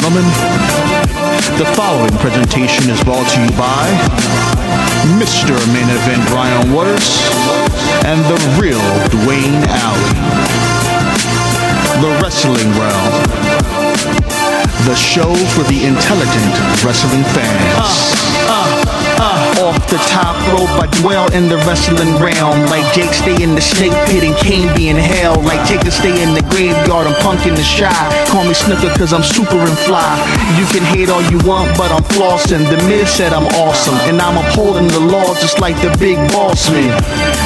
gentlemen, the following presentation is brought to you by Mr. Main Event Brian Waters and the Real Dwayne Allen. The Wrestling Realm, the show for the intelligent wrestling fans. Off the top rope, I dwell in the wrestling realm. Like Jake stay in the snake pit and Kane be in hell. Like Taker stay in the graveyard, I'm punk in the shy. Call me Snooker cause I'm super and fly. You can hate all you want, but I'm flossing. The Miz said I'm awesome, and I'm upholding the law just like the big boss man.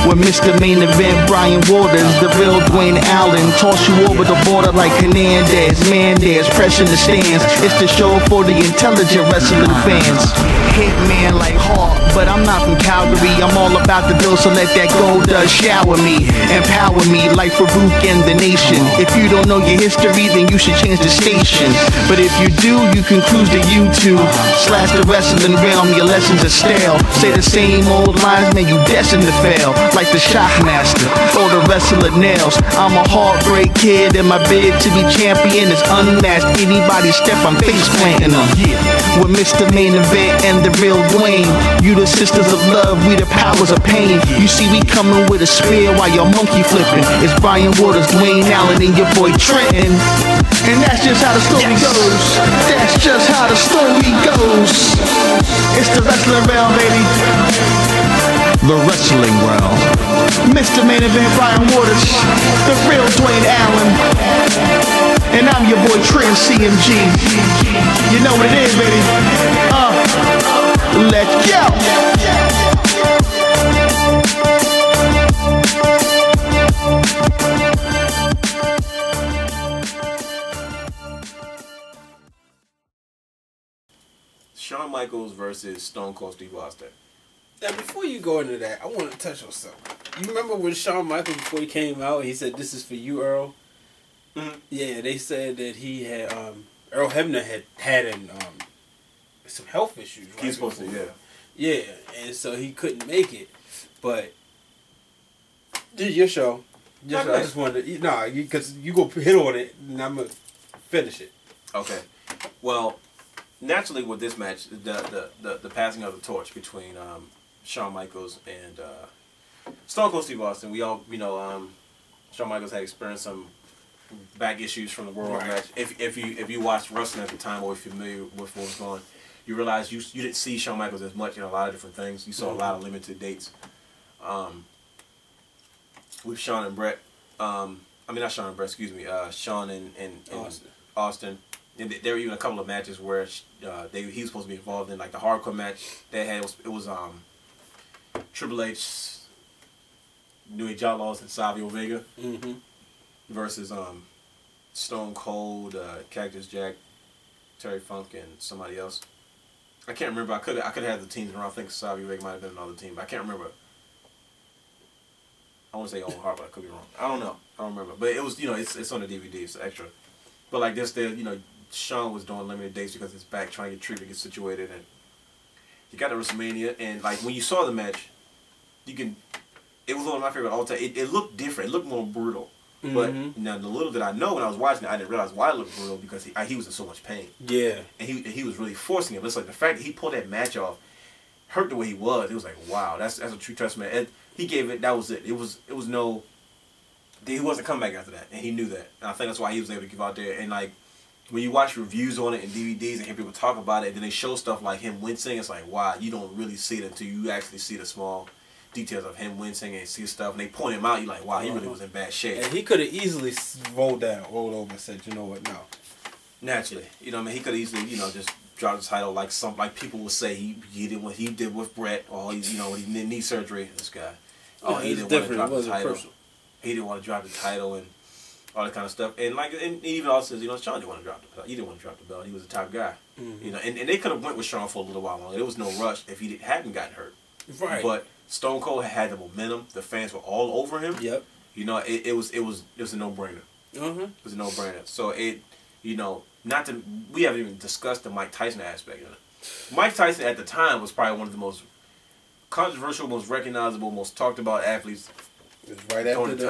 With Mr. Main Event Brian Waters, the real Dwayne Allen, toss you over the border like Hernandez, Mandez, pressing the stands. It's the show for the intelligent wrestling fans. Hitman like Hawk, but I'm not from Calgary. I'm all about the bill, so let that gold dust shower me, empower me like Farouk and the nation. If you don't know your history, then you should change the station. But if you do, you can cruise to YouTube / the wrestling realm. Your lessons are stale. Say the same old lines, man, you destined to fail. Like the Shockmaster or the wrestler Nails. I'm a heartbreak kid, and my bid to be champion is unmatched. Anybody step, I'm face planting them. With Mr. Main Event and the Real Dwayne, you the sisters of love, we the powers of pain. You see we coming with a spear while you're monkey flipping. It's Brian Waters, Dwayne Allen, and your boy Trenton. And that's just how the story goes. That's just how the story goes. It's the wrestling realm, baby. The wrestling realm. Mr. Main Event Brian Waters, the real Dwayne Allen, and I'm your boy Trent CMG. You know what it is, baby. Let's go. Shawn Michaels versus Stone Cold Steve Austin. Now, before you go into that, I want to touch on something. You remember when Shawn Michaels, before he came out, he said, "This is for you, Earl." Mm-hmm. Yeah, they said that he had Earl Hebner had some health issues. Right? He's supposed to, yeah, and so he couldn't make it. But did your show? I just wanted to, because you go hit on it, and I'm gonna finish it. Okay. Well, naturally with this match, the passing of the torch between Shawn Michaels and Stone Cold Steve Austin. We all Shawn Michaels had experienced some back issues from the World match. If you watched wrestling at the time or if you're familiar with what was going on, you realize you didn't see Shawn Michaels as much in a lot of different things. You saw a lot of limited dates with Shawn and Brett. I mean not Shawn and Brett, excuse me. Shawn and Austin. And there were even a couple of matches where he was supposed to be involved in, like the hardcore match they had. It was Triple H, New Age Outlaws, and Savio Vega versus Stone Cold, Cactus Jack, Terry Funk, and somebody else. I can't remember. I could have had the teams around. I think Savio Vega might have been another team, but I can't remember. I want to say Owen Hart, but I could be wrong. I don't know. I don't remember. But it was, it's on the DVD. It's extra. But like this, Shawn was doing limited dates because his back trying to get treated, get situated, and he got to WrestleMania. And like when you saw the match, it was one of my favorite all time. It looked different. It looked more brutal. But now the little that I know when I was watching it, I didn't realize why it looked brutal because he was in so much pain. Yeah. And he was really forcing it. But it's like the fact that he pulled that match off, hurt the way he was. It was like, wow, that's a true testament. And he gave it. That was it. It was no. He wasn't coming back after that, and he knew that. And I think that's why he was able to give out there. And like when you watch reviews on it and DVDs and hear people talk about it, and then they show stuff like him wincing, it's like, wow, you don't really see it until you actually see the small details of him wincing and see stuff. And they point him out, you're like, wow, he really was in bad shape. And he could have easily rolled over and said, you know what, no. Naturally, what I mean, he could easily, just drop the title like people would say he did what he did with Brett, or he did knee surgery. This guy, he didn't want to drop the title. He didn't want to drop the title and all that kind of stuff. And and even also says, Shawn didn't want to drop the belt. He didn't want to drop the belt. He was the top guy. And they could have went with Shawn for a little while longer. There was no rush if he hadn't gotten hurt. Right. But Stone Cold had the momentum. The fans were all over him. Yep. It was a no-brainer. It was a no-brainer. So we haven't even discussed the Mike Tyson aspect of it. Mike Tyson at the time was probably one of the most controversial, most recognizable, most talked about athletes. It was right after the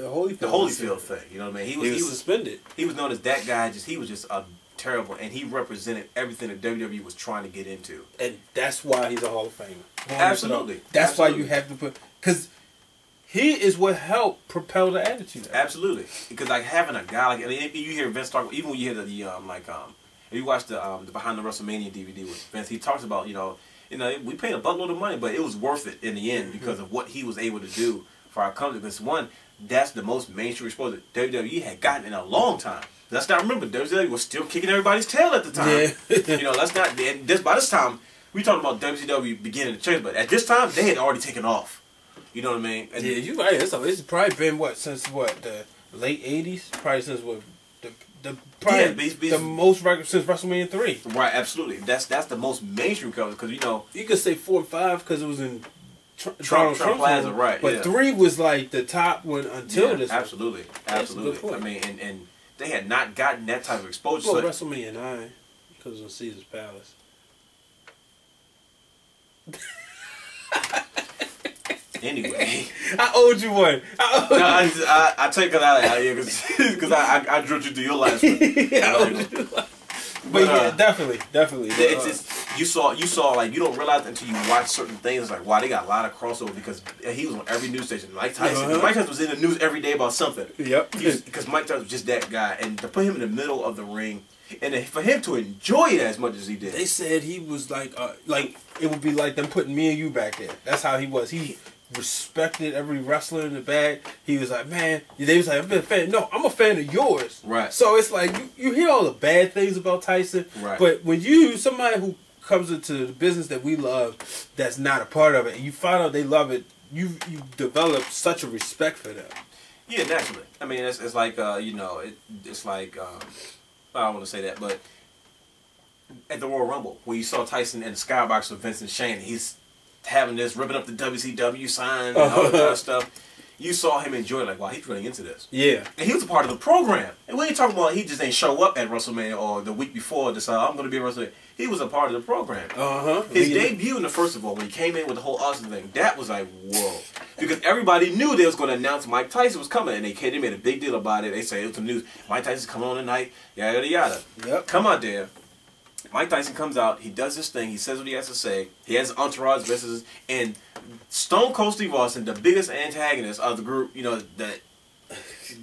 Holyfield thing. You know what I mean? He was suspended. He was known as that guy. He was just a terrible, and he represented everything that WWE was trying to get into. And that's why he's a Hall of Famer. Absolutely. That's Absolutely. why you have to put, because he is what helped propel the Attitude Era. Absolutely, because like having a guy like, I mean, you hear Vince talk, even when you hear if you watch the Behind the WrestleMania DVD with Vince, he talks about we paid a buttload of money, but it was worth it in the end because of what he was able to do for our company. Because one, that's the most mainstream exposure WWE had gotten in a long time. Let's not remember, WWE was still kicking everybody's tail at the time. Yeah. Let's not. And by this time, we talking about WCW beginning to change, but at this time, they had already taken off. You know what I mean? And yeah, you're right. It's probably been since the late '80s? Probably since the most record since WrestleMania 3. Right, absolutely. That's the most mainstream cover because you could say 4 and 5 because it was in Trump Plaza, right? But 3 was like the top one until this. Absolutely, absolutely. I mean, and they had not gotten that type of exposure. Well, WrestleMania 9 because it was in Caesar's Palace. Anyway, I owed you one. I take it out of here because I drilled you through your last one. But yeah, definitely. You saw like you don't realize until you watch certain things. It's like wow, they got a lot of crossover because he was on every news station. Mike Tyson, Mike Tyson was in the news every day about something. Yep. Because Mike Tyson was just that guy, and to put him in the middle of the ring. And for him to enjoy it as much as he did. They said he was like it would be like them putting me and you back there. That's how he was. He respected every wrestler in the bag. He was like, man, they was like, I'm a fan. No, I'm a fan of yours. Right. So it's like, you hear all the bad things about Tyson. Right. But when somebody who comes into the business that we love, that's not a part of it, and you find out they love it, you develop such a respect for them. Yeah, naturally. I mean, it's like, it's like, I don't want to say that, but at the Royal Rumble, where you saw Tyson in the skybox with Vince and Shane, he's having this, ripping up the WCW sign and all that kind of stuff. You saw him enjoy it, like, wow, he's really into this. Yeah. And he was a part of the program. And we ain't talking about he just ain't show up at WrestleMania or the week before decide, I'm going to be at WrestleMania. He was a part of the program. His debut in the first of all, when he came in with the whole Austin thing, that was like, whoa. Because everybody knew they was going to announce Mike Tyson was coming. And they made a big deal about it. They say it was the news. Mike Tyson's coming on tonight. Yada, yada, yada. Yep. Come out there. Mike Tyson comes out. He does his thing. He says what he has to say. He has entourage business. And Stone Cold Steve Austin, the biggest antagonist of the group, that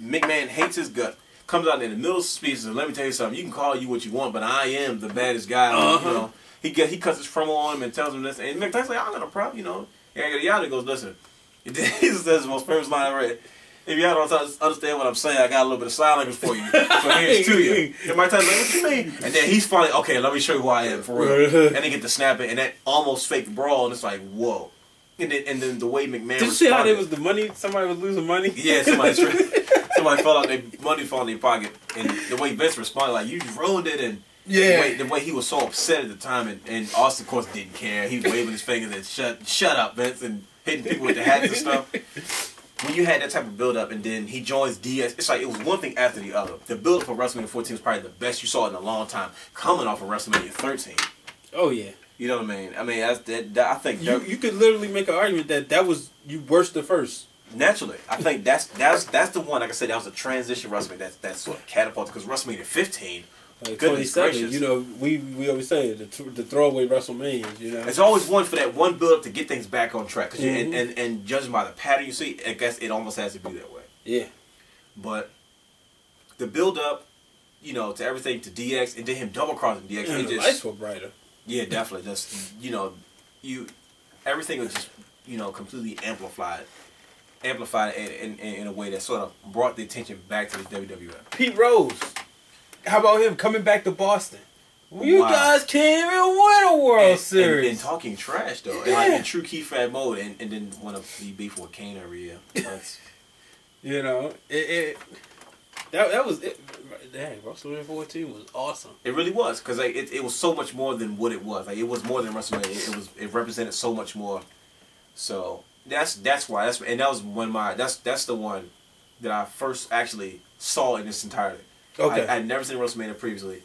McMahon hates his gut, comes out in the middle of the speech and let me tell you something. You can call you what you want, but I am the baddest guy. He cuts his promo on him and tells him this. And Mike Tyson's like, I'm not a problem, Yada, yada, yada. He goes, listen. He says the most famous line I read. If y'all don't understand what I'm saying, I got a little bit of sign language for you. So here's to you. And Mike Tyson like, what you mean? And then he's finally, okay, let me show you who I am, for real. And they get to snap it, and that almost fake brawl, and it's like, whoa. And then the way McMahon Did you see how there was the money? Somebody was losing money? Yeah, somebody fell out, their money fell in their pocket. And the way Vince responded, like, you ruined it, and the way he was so upset at the time, and Austin, of course, didn't care. He was waving his fingers and shut up, Vince, and hitting people with the hats and stuff. When you had that type of build-up and then he joins DX, it's like it was one thing after the other. The build-up for WrestleMania 14 was probably the best you saw in a long time, coming off of WrestleMania 13. Oh, yeah. You know what I mean? I mean, I think... You could literally make an argument that was you worse than first. Naturally. I think that's the one, like I said, that was a transition WrestleMania that's sort of catapulted, because WrestleMania 15... Like 27, we always say the throwaway WrestleManias, It's always one for that one build up to get things back on track. Cause and judging by the pattern you see, I guess it almost has to be that way. Yeah. But the build up, to everything to DX and then him double crossing DX, and the lights were brighter. Yeah, definitely. Just everything was just completely amplified in a way that sort of brought the attention back to the WWF. Pete Rose. How about him coming back to Boston? You guys can't even win a World Series. And talking trash, though. And like in true key-fab mode, and then want to be beef with Kane every year. That's... that was it. Dang, WrestleMania 14 was awesome. It really was, because it was so much more than what it was. Like, it was more than WrestleMania. It represented so much more. So that's why. That's the one that I first actually saw in its entirety. Okay. I had never seen WrestleMania previously,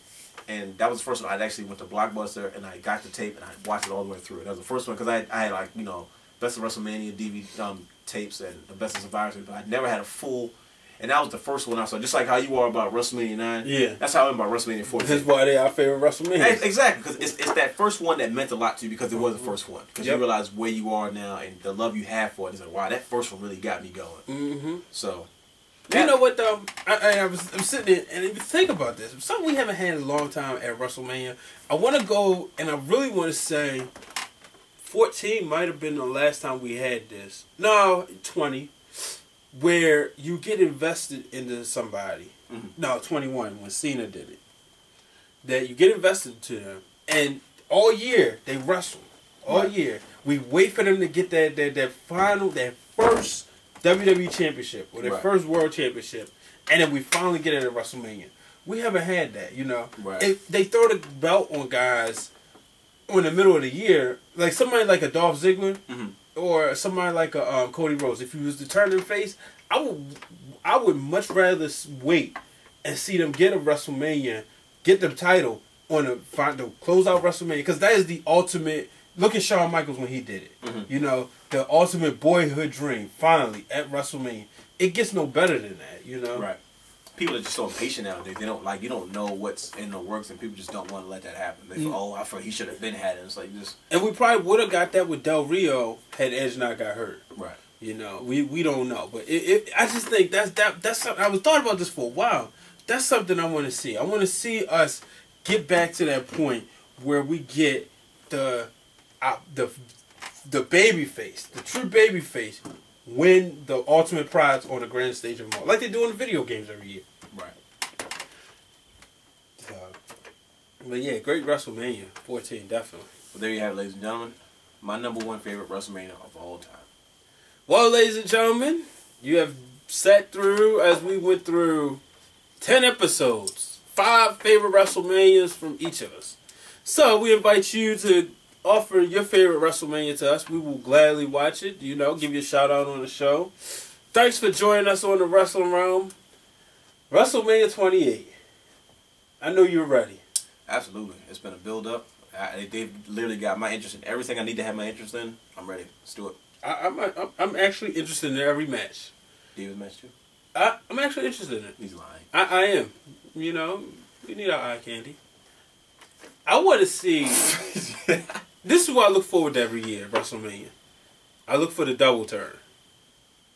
and that was the first one. I actually went to Blockbuster and I got the tape and I watched it all the way through. That was the first one because I had like Best of WrestleMania DVD tapes and the Best of Survivor Series, but I never had a full And that was the first one I saw. Just like how you are about WrestleMania 9. Yeah. That's how I am about WrestleMania 14. That's why they our favorite WrestleMania. Exactly, because it's that first one that meant a lot to you because it was the first one. Because you realize where you are now and the love you have for it. It's like, wow, that first one really got me going. Mm-hmm. So, you know what though? I'm sitting there and if you think about this, something we haven't had in a long time at WrestleMania. I want to go and I really want to say 14 might have been the last time we had this. No, 20. Where you get invested into somebody. Mm-hmm. No, 21 when Cena did it. That you get invested to them, and all year they wrestle. All year we wait for them to get that first WWE championship or their first World Championship, and then we finally get it at WrestleMania. We haven't had that, you know. Right. They throw the belt on guys in the middle of the year, like somebody like a Dolph Ziggler. Mm-hmm. Or somebody like a Cody Rhodes. If he was to turn their face, I would much rather wait and see them get a WrestleMania, get the title on the close out WrestleMania, because that is the ultimate. Look at Shawn Michaels when he did it. Mm-hmm. You know, the ultimate boyhood dream. Finally at WrestleMania, it gets no better than that. You know, right? People are just so impatient nowadays. They don't you don't know what's in the works, and people just don't want to let that happen. They feel, I feel he should have been had it. It's like this. And we probably would have got that with Del Rio had Edge not got hurt. Right. You know, we don't know, but I just think that's something. I was thought about this for a while. That's something I want to see. I want to see us get back to that point where we get the baby face, the true baby face, win the ultimate prize on the grand stage of them all, like they do in the video games every year. Right. But yeah, great WrestleMania 14, definitely. Well, there you have it, ladies and gentlemen. My number one favorite WrestleMania of all time. Well, ladies and gentlemen, you have sat through, as we went through, 10 episodes. 5 favorite WrestleManias from each of us. So we invite you to offer your favorite WrestleMania to us. We will gladly watch it, you know, give you a shout out on the show. Thanks for joining us on the Wrestling Realm. WrestleMania 28. I know you're ready. Absolutely. It's been a build-up. They've literally got my interest in everything I need to have my interest in. I'm ready. Let's do it. I'm actually interested in every match. David's match too? I'm actually interested in it. He's lying. I am. You know, we need our eye candy. I want to see... This is what I look forward to every year, WrestleMania. I look for the double turn.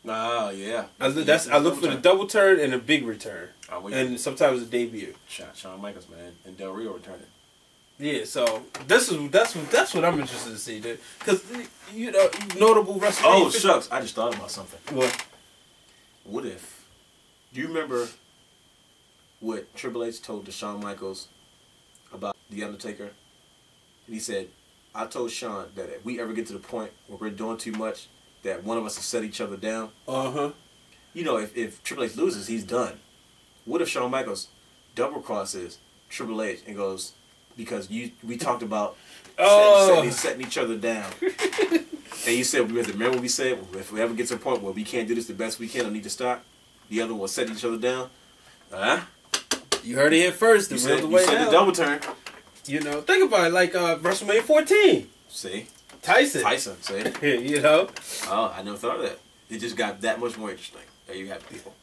Oh, yeah. I look for the double turn and a big return. And sometimes a debut. Shawn Michaels, man. And Del Rio returning. Yeah, so that's what I'm interested to see, dude. Because, you know, notable WrestleMania... Oh, shucks. I just thought about something. What? What if... Do you remember what Triple H told to Shawn Michaels about The Undertaker? And he said, I told Shawn that if we ever get to the point where we're doing too much, that one of us will set each other down. Uh-huh. You know, if Triple H loses, he's done. What if Shawn Michaels double crosses Triple H and goes, because we talked about setting each other down. And you said, remember what we said? If we ever get to a point where we can't do this the best we can, I need to stop, the other one will set each other down. You heard it here first. You said the double turn. You know, think about it, like WrestleMania 14. See? Tyson, see? You know? Oh, I never thought of that. It just got that much more interesting. There you have it, people.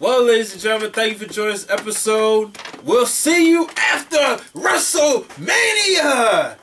Well, ladies and gentlemen, thank you for joining this episode. We'll see you after WrestleMania!